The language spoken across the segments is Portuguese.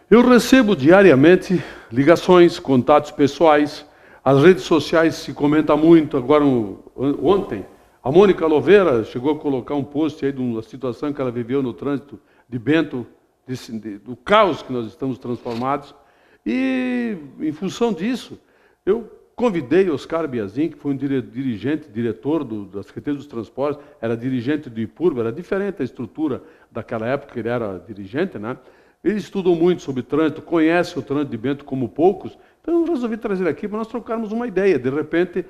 Eu recebo diariamente ligações, contatos pessoais, as redes sociais se comenta muito. Agora, ontem, a Mônica Louveira chegou a colocar um post aí de uma situação que ela viveu no trânsito de Bento, do caos que nós estamos transformados. E, em função disso, eu convidei Oscar Biazin, que foi um diretor da Secretaria dos Transportes, era dirigente do IPURB, era diferente a estrutura daquela época, ele era dirigente, né? Ele estudou muito sobre trânsito, conhece o trânsito de Bento como poucos, então eu resolvi trazer ele aqui para nós trocarmos uma ideia. De repente,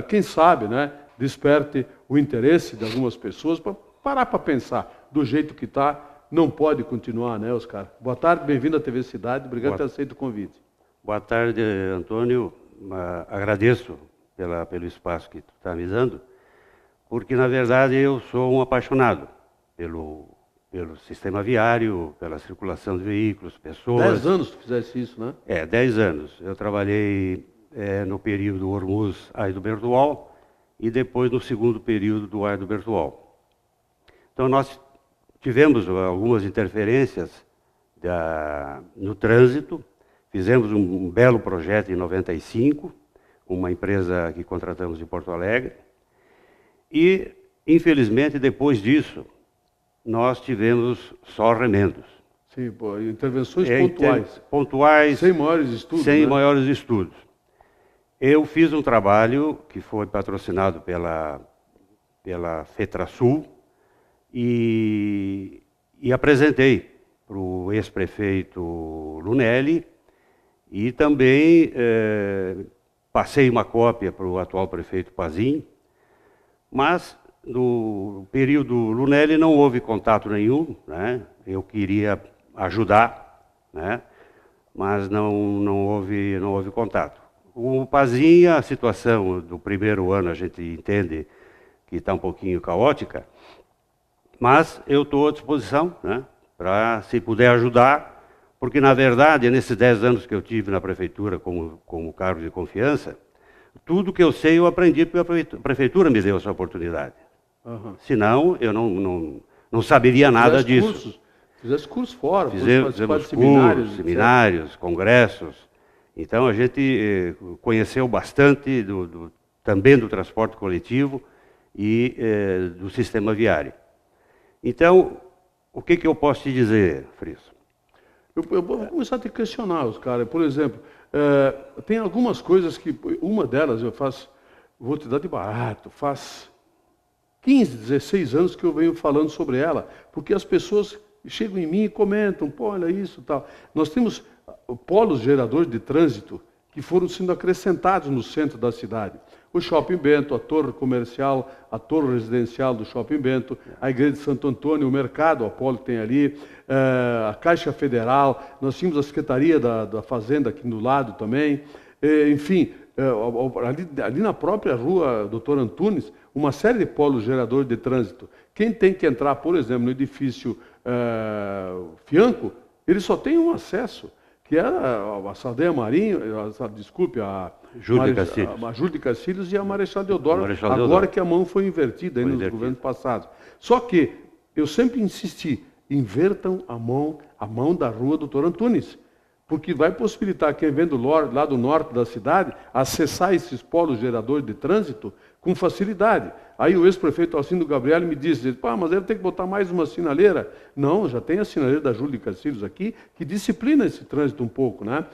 quem sabe, né, desperte o interesse de algumas pessoas para parar para pensar do jeito que está. Não pode continuar, né, Oscar? Boa tarde, bem-vindo à TV Cidade, obrigado por ter aceito o convite. Boa tarde, Antônio. Agradeço pelo espaço que tu está me dando, porque, na verdade, eu sou um apaixonado pelo sistema viário, pela circulação de veículos, pessoas. 10 anos tu fizesse isso, né? 10 anos. Eu trabalhei no período Ormuz-Aido Bertual e depois no segundo período do Aido Bertual. Então, nós tivemos algumas interferências no trânsito, fizemos um belo projeto em 95, uma empresa que contratamos de Porto Alegre, e, infelizmente, depois disso, nós tivemos só remendos. Sim, intervenções pontuais. Pontuais. Sem maiores estudos. Sem né? maiores estudos. Eu fiz um trabalho que foi patrocinado pela FETRASUL e apresentei para o ex-prefeito Lunelli e também passei uma cópia para o atual prefeito Pazin, mas no período Lunelli não houve contato nenhum, né? Eu queria ajudar, né? Mas não houve contato. O Pazin, a situação do primeiro ano a gente entende que está um pouquinho caótica, mas eu estou à disposição, né? Para, se puder ajudar, porque, na verdade, nesses 10 anos que eu tive na prefeitura como cargo de confiança, tudo que eu sei eu aprendi porque a prefeitura me deu essa oportunidade. Uhum. Senão, eu não saberia nada disso. Fizesse curso fora, fizemos seminários, congressos. Então, a gente conheceu bastante também do transporte coletivo e do sistema viário. Então, o que eu posso te dizer, Friso? Eu vou começar a te questionar, Oscar. Por exemplo, tem algumas coisas que, uma delas vou te dar de barato, faz 15, 16 anos que eu venho falando sobre ela, porque as pessoas chegam em mim e comentam, pô, olha isso e tal. Nós temos polos geradores de trânsito que foram sendo acrescentados no centro da cidade. O Shopping Bento, a torre comercial, a torre residencial do Shopping Bento, a Igreja de Santo Antônio, o mercado, a Polo que tem ali, a Caixa Federal, nós tínhamos a Secretaria da Fazenda aqui do lado também, enfim, ali na própria rua Doutor Antunes, uma série de polos geradores de trânsito. Quem tem que entrar, por exemplo, no edifício Fianco, ele só tem um acesso, que era a Saldanha Marinho, a Júlio de Castilhos e a Marechal Deodoro, agora que a mão foi invertida aí nos governos passados. Só que eu sempre insisti, invertam a mão da rua Doutor Antunes, porque vai possibilitar quem vem do lado norte da cidade acessar esses polos geradores de trânsito com facilidade. Aí o ex-prefeito Alcindo Gabriel me disse, mas ele tem que botar mais uma sinaleira. Não, já tem a sinaleira da Júlio de Castilhos aqui, que disciplina esse trânsito um pouco, né?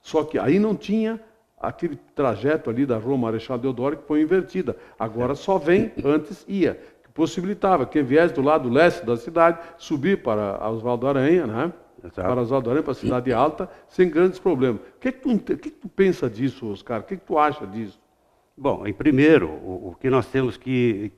Só que aí não tinha aquele trajeto ali da rua Marechal Deodoro que foi invertida. Agora só vem, antes ia, que possibilitava quem viesse do lado leste da cidade subir para Oswaldo Aranha, né? Para Oswaldo Aranha, para a Cidade Alta, sem grandes problemas. O que tu pensa disso, Oscar? O que tu acha disso? Bom, em primeiro, o que nós temos que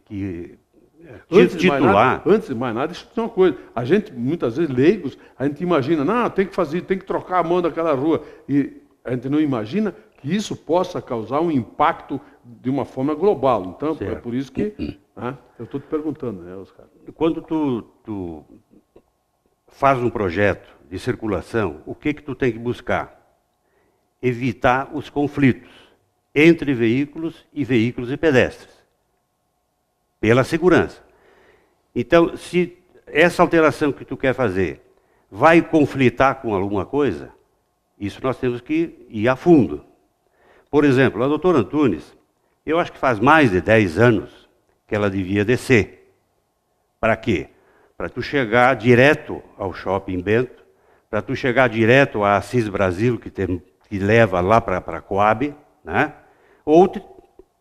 titular... Antes de mais nada, deixa eu dizer uma coisa. A gente, muitas vezes, leigos, a gente imagina, não, tem que trocar a mão daquela rua. E a gente não imagina que isso possa causar um impacto de uma forma global. Então, certo. É por isso que eu estou te perguntando, né, Oscar? Quando tu faz um projeto de circulação, o que tu tem que buscar? Evitar os conflitos entre veículos e pedestres, pela segurança. Então, se essa alteração que tu quer fazer vai conflitar com alguma coisa, isso nós temos que ir a fundo. Por exemplo, a doutora Antunes, eu acho que faz mais de 10 anos que ela devia descer. Para quê? Para tu chegar direto ao Shopping Bento, para tu chegar direto à Assis Brasil, que leva lá para a Coab, né? Ou te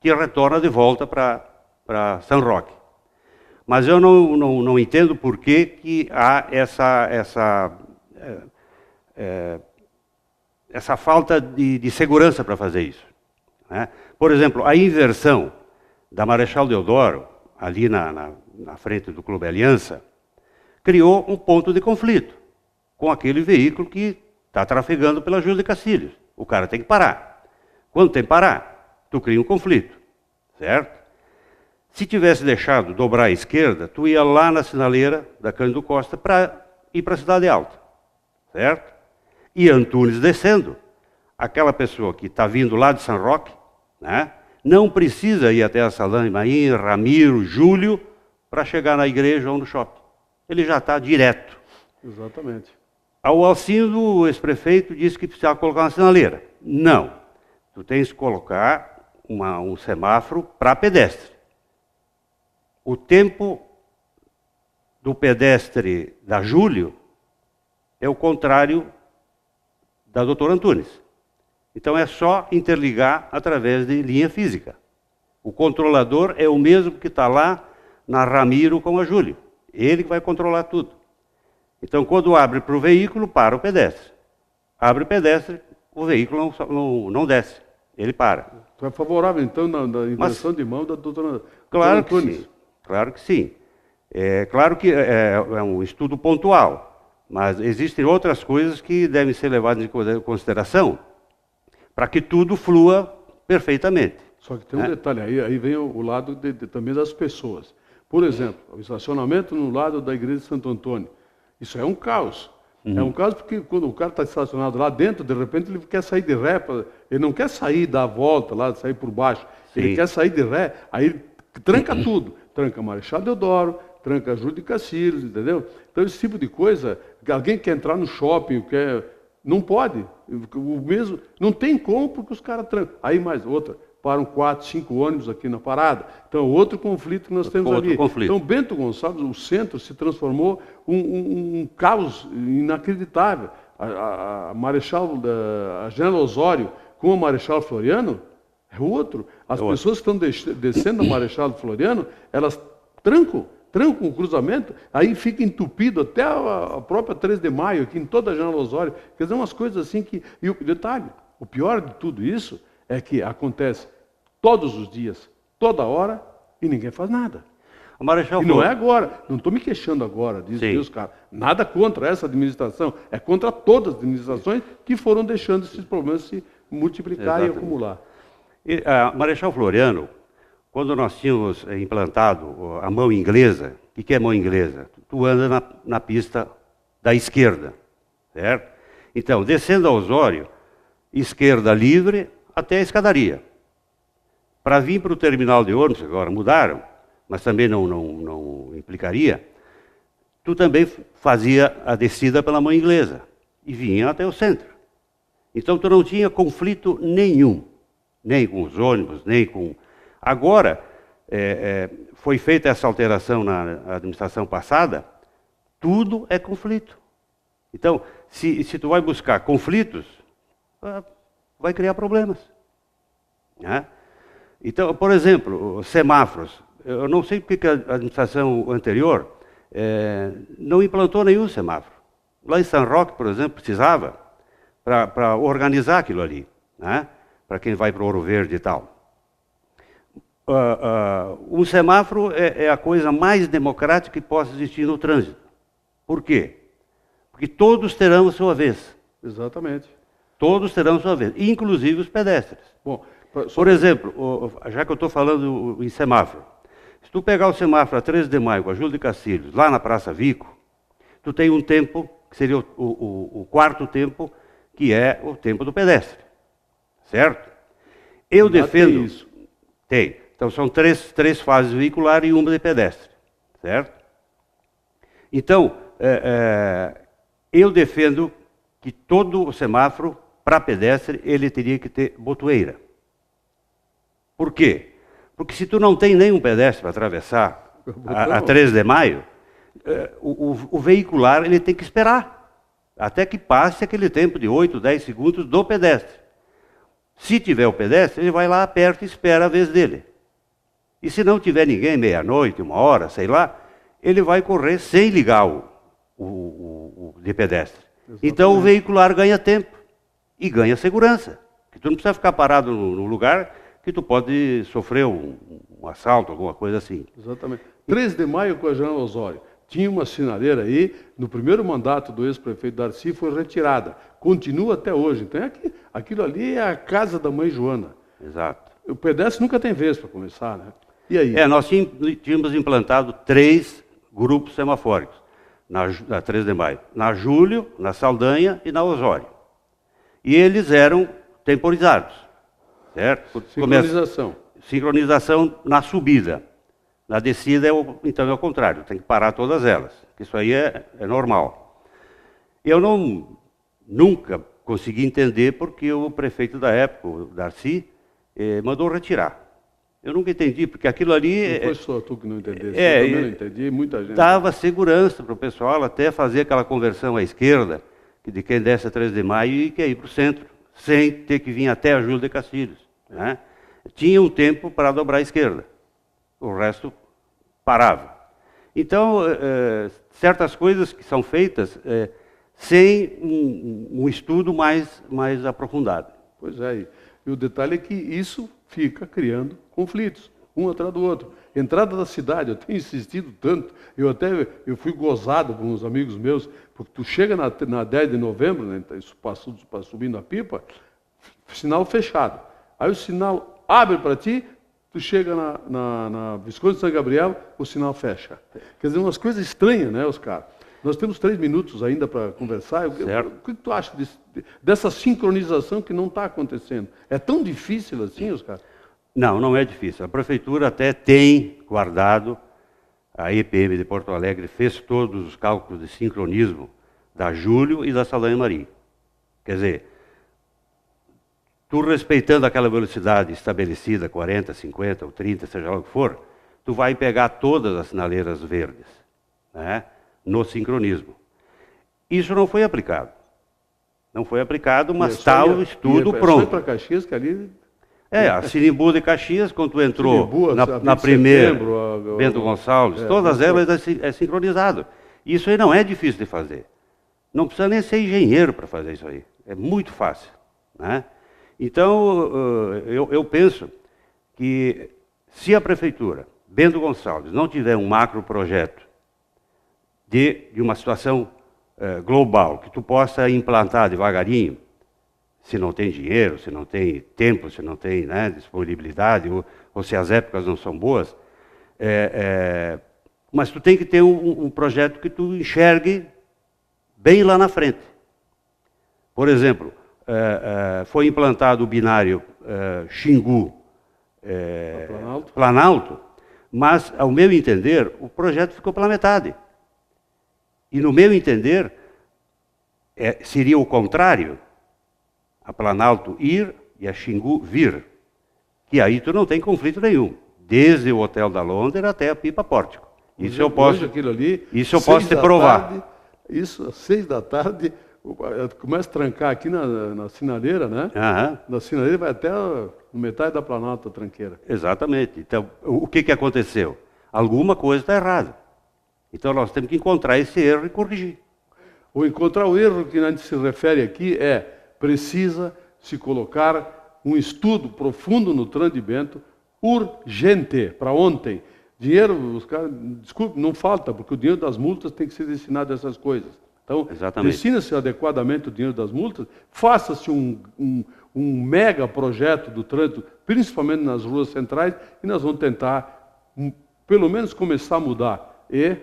retorna de volta para São Roque. Mas eu não entendo por que há essa falta de segurança para fazer isso, né? Por exemplo, a inversão da Marechal Deodoro, ali na frente do Clube Aliança, criou um ponto de conflito com aquele veículo que está trafegando pela Júlio de Castilhos. O cara tem que parar. Quando tem que parar, tu cria um conflito, certo? Se tivesse deixado dobrar à esquerda, tu ia lá na sinaleira da Cândido Costa para ir para a Cidade Alta, certo? E Antunes descendo, aquela pessoa que está vindo lá de São Roque, né, não precisa ir até a Saldanha Maim, Ramiro, Júlio, para chegar na igreja ou no shopping. Ele já está direto. Exatamente. O Alcindo, o ex-prefeito, disse que precisava colocar uma sinaleira. Não. Tu tens que colocar um semáforo para pedestre. O tempo do pedestre da Júlio é o contrário da doutora Antunes. Então é só interligar através de linha física. O controlador é o mesmo que está lá na Ramiro com a Júlio. Ele que vai controlar tudo. Então, quando abre para o veículo, para o pedestre. Abre o pedestre, o veículo não desce. Ele para. Tu é favorável, então, na inversão de mão da doutora Antunes? Sim. Claro que sim. É claro que é um estudo pontual, mas existem outras coisas que devem ser levadas em consideração para que tudo flua perfeitamente. Só que tem um detalhe, aí vem o lado também das pessoas. Por exemplo, o estacionamento no lado da igreja de Santo Antônio. Isso é um caos. É um caos porque quando o cara está estacionado lá dentro, de repente ele quer sair de ré, ele não quer sair, dar a volta lá, sair por baixo. Sim. Ele quer sair de ré, aí ele tranca tudo. Tranca Marechal Deodoro, tranca Júlio de Castilhos, entendeu? Então esse tipo de coisa, alguém quer entrar no shopping, não pode. O mesmo, não tem como porque os caras trancam. Aí mais outra. Param 4, 5 ônibus aqui na parada. Então, outro conflito que nós temos ali. Então, Bento Gonçalves, o centro se transformou um caos inacreditável. A Marechal, a General Osório com a Marechal Floriano é outro. As pessoas que estão descendo a Marechal Floriano, elas trancam o cruzamento, aí fica entupido até a própria 3 de Maio, aqui em toda a General Osório. Quer dizer, umas coisas assim que... E o detalhe, o pior de tudo isso é que acontece todos os dias, toda hora, e ninguém faz nada. E não é agora, não estou me queixando agora disso, cara. Nada contra essa administração, é contra todas as administrações que foram deixando esses problemas se multiplicar e acumular. A Marechal Floriano, quando nós tínhamos implantado a mão inglesa, o que é mão inglesa? Tu anda na pista da esquerda, certo? Então, descendo a Osório, esquerda livre até a escadaria. Para vir para o terminal de ônibus, agora mudaram, mas também não implicaria, tu também fazia a descida pela mão inglesa e vinha até o centro. Então tu não tinha conflito nenhum, nem com os ônibus, nem com... Agora, foi feita essa alteração na administração passada, tudo é conflito. Então, se tu vai buscar conflitos, vai criar problemas, né? Então, por exemplo, os semáforos. Eu não sei porque que a administração anterior não implantou nenhum semáforo. Lá em São Roque, por exemplo, precisava para organizar aquilo ali, né? Para quem vai para o Ouro Verde e tal. Um semáforo é a coisa mais democrática que possa existir no trânsito. Por quê? Porque todos terão a sua vez. Exatamente. Todos terão a sua vez, inclusive os pedestres. Bom, por exemplo, já que eu estou falando em semáforo, se tu pegar o semáforo a 13 de maio com a Júlio de Castilhos, lá na Praça Vico, tu tem um tempo, que seria o quarto tempo, que é o tempo do pedestre. Certo? Eu defendo... Tem isso. Tem. Então são três fases veiculares e uma de pedestre. Certo? Então, Eu defendo que todo o semáforo, para pedestre, ele teria que ter botoeira. Por quê? Porque se tu não tem nenhum pedestre para atravessar a 3 de maio, o veicular ele tem que esperar, até que passe aquele tempo de 8, 10 segundos do pedestre. Se tiver o pedestre, ele vai lá, aperta e espera a vez dele. E se não tiver ninguém, meia-noite, 1 hora, sei lá, ele vai correr sem ligar o de pedestre. Exatamente. Então o veicular ganha tempo e ganha segurança. Que tu não precisa ficar parado no lugar que tu pode sofrer um assalto, alguma coisa assim. Exatamente. 3 de maio com a General Osório. Tinha uma sinaleira aí, no primeiro mandato do ex-prefeito Darcy foi retirada. Continua até hoje. Então aquilo ali é a casa da mãe Joana. Exato. O pedestre nunca tem vez para começar, né? E aí? Nós tínhamos implantado 3 grupos semafóricos, na 3 de maio. Na Júlio, na Saldanha e na Osório. E eles eram temporizados, certo? Sincronização. Sincronização na subida. Na descida, então, é o contrário, tem que parar todas elas. Isso aí é normal. Eu nunca consegui entender porque o prefeito da época, o Darcy, mandou retirar. Eu nunca entendi, porque aquilo ali... Não foi só tu que não entendesse, eu também não entendi, muita gente... Dava segurança para o pessoal até fazer aquela conversão à esquerda, de quem desce a 3 de maio e quer ir para o centro, sem ter que vir até a Júlio de Castilhos, né? Tinha um tempo para dobrar à esquerda, o resto parava. Então, certas coisas que são feitas sem um estudo mais aprofundado. Pois é, e o detalhe é que isso fica criando conflitos, um atrás do outro. Entrada da cidade, eu tenho insistido tanto, eu fui gozado com uns amigos meus, porque tu chega na 10 de novembro, né, isso subindo a pipa, sinal fechado. Aí o sinal abre para ti, tu chega na Visconde de São Gabriel, o sinal fecha. Quer dizer, umas coisas estranhas, né, Oscar? Nós temos 3 minutos ainda para conversar. O que tu acha dessa sincronização que não está acontecendo? É tão difícil assim, Oscar? Não é difícil. A prefeitura até tem guardado, a EPM de Porto Alegre fez todos os cálculos de sincronismo da Júlio e da Saldanha Marim. Quer dizer, tu respeitando aquela velocidade estabelecida, 40, 50 ou 30, seja lá o que for, tu vai pegar todas as sinaleiras verdes, né, no sincronismo. Isso não foi aplicado. Não foi aplicado, mas está o estudo pronto. Foi para Caxias que ali... a Sinimbu de Caxias, quando tu entrou na primeira, Bento Gonçalves, todas elas é sincronizado. Isso aí não é difícil de fazer. Não precisa nem ser engenheiro para fazer isso aí. É muito fácil, né? Então, eu penso que se a prefeitura, Bento Gonçalves, não tiver um macro projeto de uma situação global, que tu possa implantar devagarinho, se não tem dinheiro, se não tem tempo, se não tem, né, disponibilidade, ou se as épocas não são boas, mas tu tem que ter um projeto que tu enxergue bem lá na frente. Por exemplo, foi implantado o binário Xingu Planalto, mas, ao meu entender, o projeto ficou pela metade. E, no meu entender, seria o contrário, a Planalto ir e a Xingu vir, que aí tu não tem conflito nenhum, desde o Hotel da Londres até a Pipa Pórtico. Isso eu posso te provar. Isso, às 6 da tarde, começa a trancar aqui na sinaleira, né? Na sinaleira vai até metade da Planalto, a tranqueira. Exatamente. Então, o que aconteceu? Alguma coisa está errada. Então, nós temos que encontrar esse erro e corrigir. Ou encontrar o erro que a gente se refere aqui precisa se colocar um estudo profundo no Trânsito de Bento, urgente, para ontem. Dinheiro, os caras, desculpe, não falta, porque o dinheiro das multas tem que ser destinado a essas coisas. Então, destina-se adequadamente o dinheiro das multas, faça-se um mega projeto do trânsito, principalmente nas ruas centrais, e nós vamos tentar, pelo menos, começar a mudar. E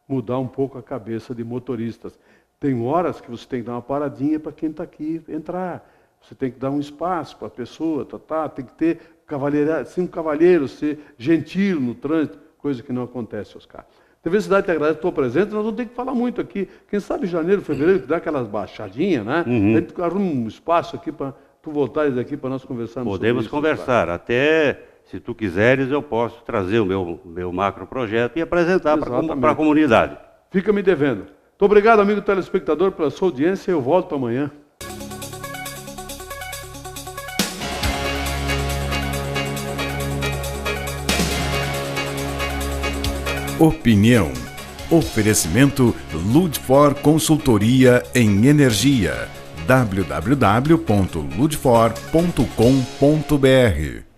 mudar um pouco a cabeça de motoristas. Tem horas que você tem que dar uma paradinha para quem está aqui entrar. Você tem que dar um espaço para a pessoa, tem que ter cavalheiro, ser um cavalheiro, ser gentil no trânsito, coisa que não acontece, Oscar. TV Cidade te agradece a tua presença, nós vamos ter que falar muito aqui. Quem sabe janeiro, fevereiro, que dá aquelas baixadinhas, né? A gente arruma um espaço aqui para tu voltares aqui para nós conversarmos sobre isso. Podemos conversar. Até, se tu quiseres, eu posso trazer o meu macro projeto e apresentar para a comunidade. Fica me devendo. Muito obrigado, amigo telespectador, pela sua audiência. Eu volto amanhã. Opinião. Oferecimento Ludfor Consultoria em Energia. www.ludfor.com.br